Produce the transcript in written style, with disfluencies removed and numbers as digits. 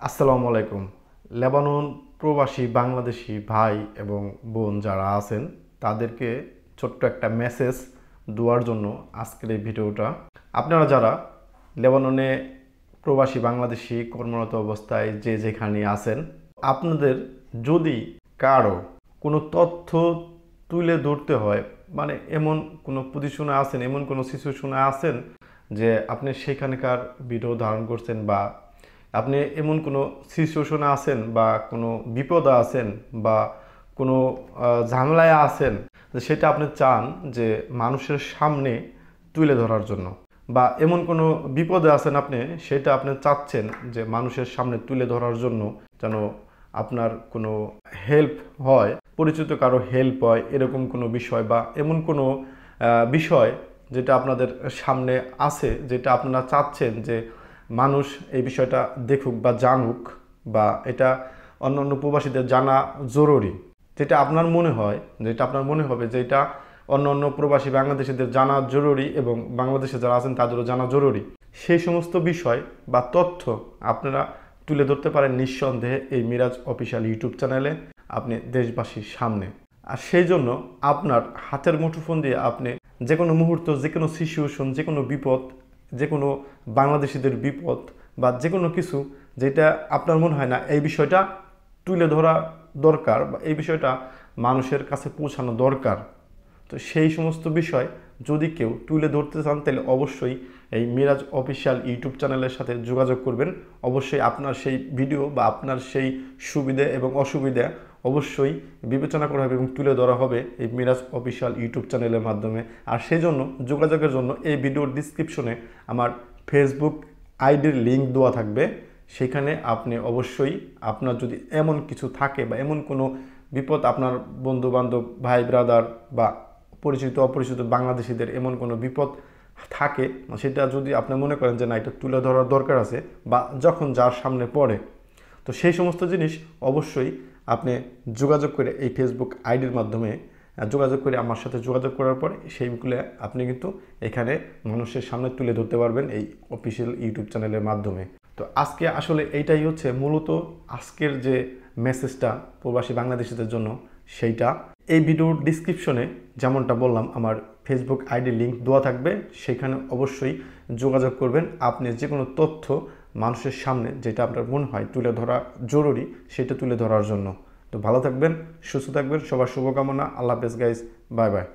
আসসালামু আলাইকুম। লেবানন প্রবাসী বাংলাদেশি ভাই এবং বোন যারা আছেন তাদেরকে ছোট্ট একটা মেসেজ দেওয়ার জন্য আজকের এই ভিডিওটা। আপনারা যারা লেবাননে প্রবাসী বাংলাদেশি কর্মরত অবস্থায় যে যেখানে আছেন, আপনাদের যদি কারো কোনো তথ্য তুলে ধরতে হয়, মানে এমন কোনো পজিশনে আছেন, এমন কোনো সিচুয়েশনে আছেন যে আপনি সেখানকার ভিডিও ধারণ করছেন, বা আপনি এমন কোনো সিচুয়েশনে আছেন বা কোনো বিপদে আছেন বা কোনো ঝামেলায় আছেন, সেটা আপনি চান যে মানুষের সামনে তুলে ধরার জন্য, বা এমন কোনো বিপদে আছেন আপনি, সেটা আপনি চাচ্ছেন যে মানুষের সামনে তুলে ধরার জন্য, যেন আপনার কোনো হেল্প হয়, পরিচিত কারো হেল্প হয়, এরকম কোনো বিষয় বা এমন কোনো বিষয় যেটা আপনাদের সামনে আছে, যেটা আপনারা চাচ্ছেন যে মানুষ এই বিষয়টা দেখুক বা জানুক, বা এটা অন্যান্য প্রবাসীদের জানা জরুরি, যেটা আপনার মনে হয়, যেটা আপনার মনে হবে যে এটা অন্যান্য প্রবাসী বাংলাদেশিদের জানা জরুরি এবং বাংলাদেশে যারা আছেন তাদেরও জানা জরুরি, সেই সমস্ত বিষয় বা তথ্য আপনারা তুলে ধরতে পারেন নিঃসন্দেহে এই মিরাজ অফিসিয়াল ইউটিউব চ্যানেলে আপনি দেশবাসীর সামনে। আর সেই জন্য আপনার হাতের মুঠোফোন দিয়ে আপনি যে কোনো মুহূর্ত, যে কোনো সিচুয়েশন, যে কোনো বিপদ, যে কোনো বাংলাদেশিদের বিপদ বা যে কোনো কিছু যেটা আপনার মনে হয় না এই বিষয়টা তুলে ধরা দরকার বা এই বিষয়টা মানুষের কাছে পৌঁছানো দরকার, তো সেই সমস্ত বিষয় যদি কেউ তুলে ধরতে চান তাহলে অবশ্যই এই মিরাজ অফিসিয়াল ইউটিউব চ্যানেলের সাথে যোগাযোগ করবেন। অবশ্যই আপনার সেই ভিডিও বা আপনার সেই সুবিধা এবং অসুবিধা অবশ্যই বিবেচনা করা হবে এবং তুলে ধরা হবে এই মিরাজ অফিসিয়াল ইউটিউব চ্যানেলের মাধ্যমে। আর সেই জন্য যোগাযোগের জন্য এই ভিডিওর ডিসক্রিপশনে আমার ফেসবুক আইডির লিঙ্ক দেওয়া থাকবে, সেখানে আপনি অবশ্যই আপনার যদি এমন কিছু থাকে বা এমন কোনো বিপদ, আপনার বন্ধু বান্ধব, ভাই ব্রাদার বা পরিচিত অপরিচিত বাংলাদেশিদের এমন কোনো বিপদ থাকে, সেটা যদি আপনি মনে করেন যে না এটা তুলে ধরার দরকার আছে বা যখন যার সামনে পড়ে, তো সেই সমস্ত জিনিস অবশ্যই আপনি যোগাযোগ করে এই ফেসবুক আইডির মাধ্যমে যোগাযোগ করে আমার সাথে যোগাযোগ করার পরে সেইগুলো আপনি কিন্তু এখানে মানুষের সামনে তুলে ধরতে পারবেন এই অফিসিয়াল ইউটিউব চ্যানেলের মাধ্যমে। তো আজকে আসলে এইটাই হচ্ছে মূলত আজকের যে মেসেজটা প্রবাসী বাংলাদেশিদের জন্য, সেইটা এই ভিডিওর ডিসক্রিপশনে যেমনটা বললাম আমার ফেসবুক আইডি লিঙ্ক দেওয়া থাকবে, সেখানে অবশ্যই যোগাযোগ করবেন। আপনি যে কোনো তথ্য মানুষের সামনে যেটা আপনার মনে হয় তুলে ধরা জরুরি, সেটা তুলে ধরার জন্য। তো ভালো থাকবেন, সুস্থ থাকবেন, সবার শুভকামনা। আল্লাহ হাফেজ গাইস, বাই বাই।